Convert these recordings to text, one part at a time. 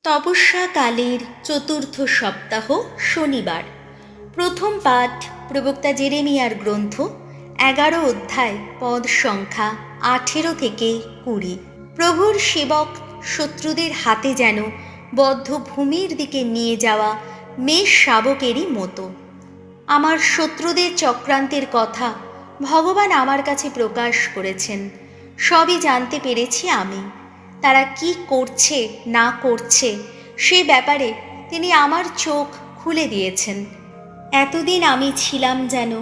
তপস্যাকালের চতুর্থ সপ্তাহ শনিবার। প্রথম পাঠ প্রবক্তা জেরেমিয়ার গ্রন্থ 11 অধ্যায় পদ সংখ্যা 18 থেকে 20। প্রভুর সেবক শত্রুদের হাতে যেন বদ্ধ ভূমির দিকে নিয়ে যাওয়া মেষ শাবকেরই মতো। আমার শত্রুদের চক্রান্তের কথা ভগবান আমার কাছে প্রকাশ করেছেন। সবই জানতে পেরেছি আমি। তারা কি করছে না করছে সে ব্যাপারে তিনি আমার চোখ খুলে দিয়েছেন। এতদিন আমি ছিলাম যেন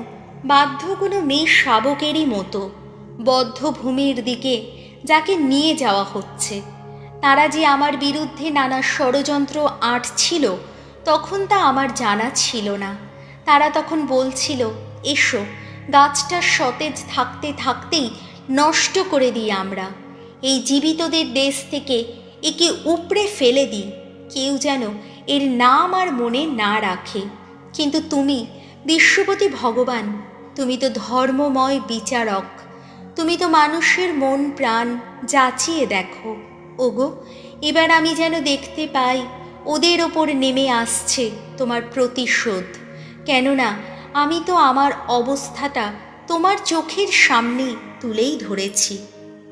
বাধ্য কোনো মেষ শাবকেরই মতো, বদ্ধ ভূমির দিকে যাকে নিয়ে যাওয়া হচ্ছে। তারা যে আমার বিরুদ্ধে নানা ষড়যন্ত্র আঁটছিল তখন তা আমার জানা ছিল না। তারা তখন বলছিল, এসো গাছটা সতেজ থাকতে থাকতেই নষ্ট করে দিই আমরা, এই জীবিতদের দেশ থেকে একে উপড়ে ফেলে দিই, কেউ যেন এর নাম আর মনে না রাখে। কিন্তু তুমি বিশ্বপতি ভগবান, তুমি তো ধর্মময় বিচারক, তুমি তো মানুষের মন প্রাণ যাচিয়ে দেখো। ওগো, এবার আমি যেন দেখতে পাই ওদের ওপর নেমে আসছে তোমার প্রতিশোধ। কেননা আমি তো আমার অবস্থাটা তোমার চোখের সামনে তুলেই ধরেছি।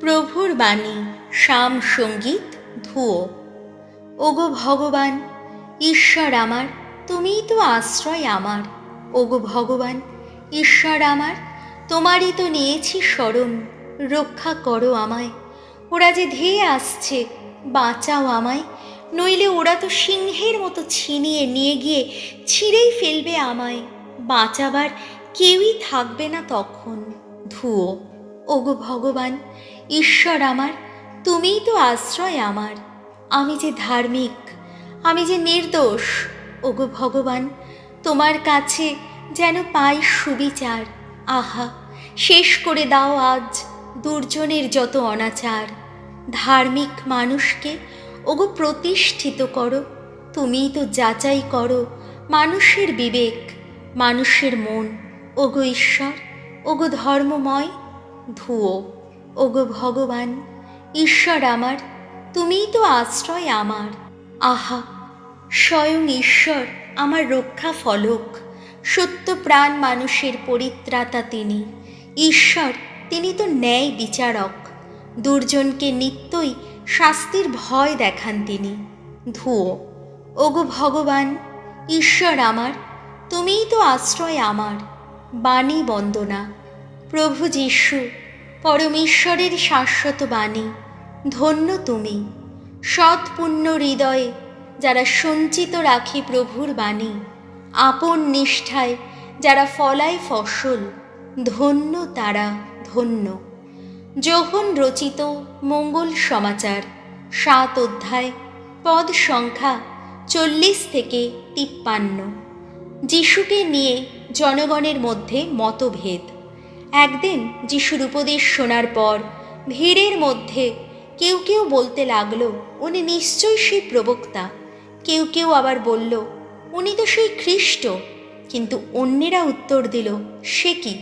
প্রভুর বাণী, শাম সঙ্গীত, ধুয়ো। ওগো ভগবান ঈশ্বর আমার, তুমিই তো আশ্রয় আমার। ওগো ভগবান ঈশ্বর আমার, তোমারই তো নিয়েছি শরণ, রক্ষা করো আমায়। ওরা যে ধেয়ে আসছে, বাঁচাও আমায়, নইলে ওরা তো সিংহের মতো ছিনিয়ে নিয়ে গিয়ে ছিঁড়েই ফেলবে আমায়, বাঁচাবার কেউই থাকবে না তখন। ধুয়ো। ওগো ভগবান ঈশ্বর আমার, তুমিই তো আশ্রয় আমার। আমি যে ধার্মিক, আমি যে নির্দোষ, ওগো ভগবান তোমার কাছে যেন পাই সুবিচার। আহা, শেষ করে দাও আজ দুর্জনের যত অনাচার। ধার্মিক মানুষকে ওগো প্রতিষ্ঠিত করো, তুমিই তো যাচাই করো মানুষের বিবেক, মানুষের মন। ওগো ঈশ্বর, ওগো ধর্মময়। ধুয়ো। ওগো ভগবান ঈশ্বর আমার, তুমিই তো আশ্রয় আমার। আহা, স্বয়ং ঈশ্বর আমার রক্ষা ফলক, সত্য প্রাণ মানুষের পরিত্রাতা তিনি। ঈশ্বর তিনি তো ন্যায় বিচারক, দুর্জনকে নিত্যই শাস্তির ভয় দেখান তিনি। ধুয়ো। ওগো ভগবান ঈশ্বর আমার, তুমিই তো আশ্রয় আমার। বাণী বন্দনা। প্রভু যীশু পরমেশ্বরের শাশ্বত বাণী, ধন্য তুমি। সৎ পুণ্য হৃদয়ে যারা সঞ্চিত রাখে প্রভুর বাণী, আপন নিষ্ঠায় যারা ফলায় ফসল, ধন্য তারা, ধন্য। যোহন রচিত মঙ্গল সমাচার 7 অধ্যায় পদ সংখ্যা 40 থেকে 53। যিশুকে নিয়ে জনগণের মধ্যে মতভেদ। একদিন যিশুর উপদেশ শোনার পর ভিড়ের মধ্যে কেউ কেউ বলতে লাগলো, উনি নিশ্চয়ই সেই প্রবক্তা। কেউ কেউ আবার বলল, উনি তো সেই খ্রিস্ট। কিন্তু অন্যেরা উত্তর দিল, সে কি,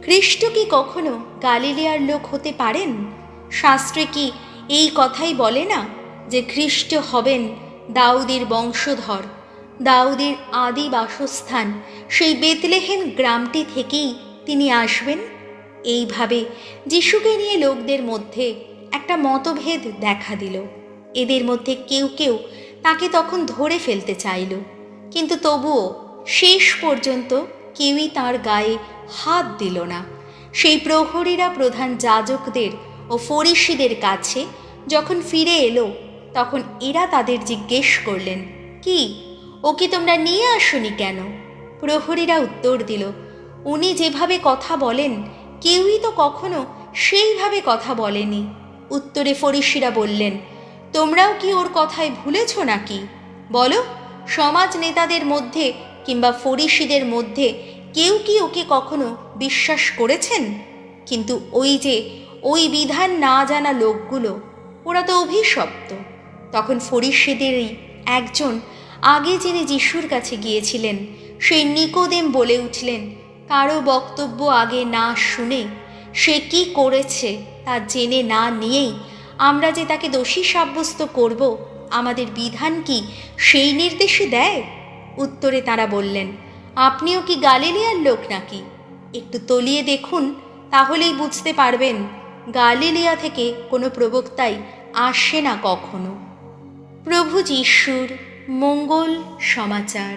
খ্রিস্ট কি কখনো গালিলিয়ার লোক হতে পারেন? শাস্ত্রে কি এই কথাই বলে না যে খ্রিস্ট হবেন দাউদের বংশধর, দাউদের আদি বাসস্থান সেই বেতলেহেম গ্রামটি থেকেই তিনি আসবেন? এইভাবে যিশুকে নিয়ে লোকদের মধ্যে একটা মতভেদ দেখা দিল। এদের মধ্যে কেউ কেউ তাকে তখন ধরে ফেলতে চাইল, কিন্তু তবুও শেষ পর্যন্ত কেউই তার গায়ে হাত দিল না। সেই প্রহরীরা প্রধান যাজকদের ও ফরিসীদের কাছে যখন ফিরে এলো, তখন এরা তাদের জিজ্ঞেস করলেন, কি, ওকে তোমরা নিয়ে আসনি কেন? প্রহরীরা উত্তর দিল, উনি যেভাবে কথা বলেন কেউই তো কখনো সেইভাবে কথা বলেনি। উত্তরে ফরিসীরা বললেন, তোমরাও কি ওর কথায় ভুলেছ নাকি? বলো, সমাজ নেতাদের মধ্যে কিংবা ফরিসীদের মধ্যে কেউ কি ওকে কখনো বিশ্বাস করেছেন? কিন্তু ওই বিধান না জানা লোকগুলো, ওরা তো অভিশপ্ত। তখন ফরিসীদেরই একজন, আগে যিনি যিশুর কাছে গিয়েছিলেন, সেই নিকোদেম বলে উঠলেন, কারো বক্তব্য আগে না শুনে সে কি করেছে তা জেনে না নিয়েই আমরা যে তাকে দোষী সাব্যস্ত করব আমাদের বিধান কি সেই নির্দেশই দেয়? উত্তরে তারা বললেন, আপনিও কি গালিলিয়ার লোক নাকি? একটু তলিয়ে দেখুন, তাহলেই বুঝতে পারবেন গালিলিয়া থেকে কোনো প্রবক্তাই আসে না কখনো। প্রভু যিশুর মঙ্গল সমাচার।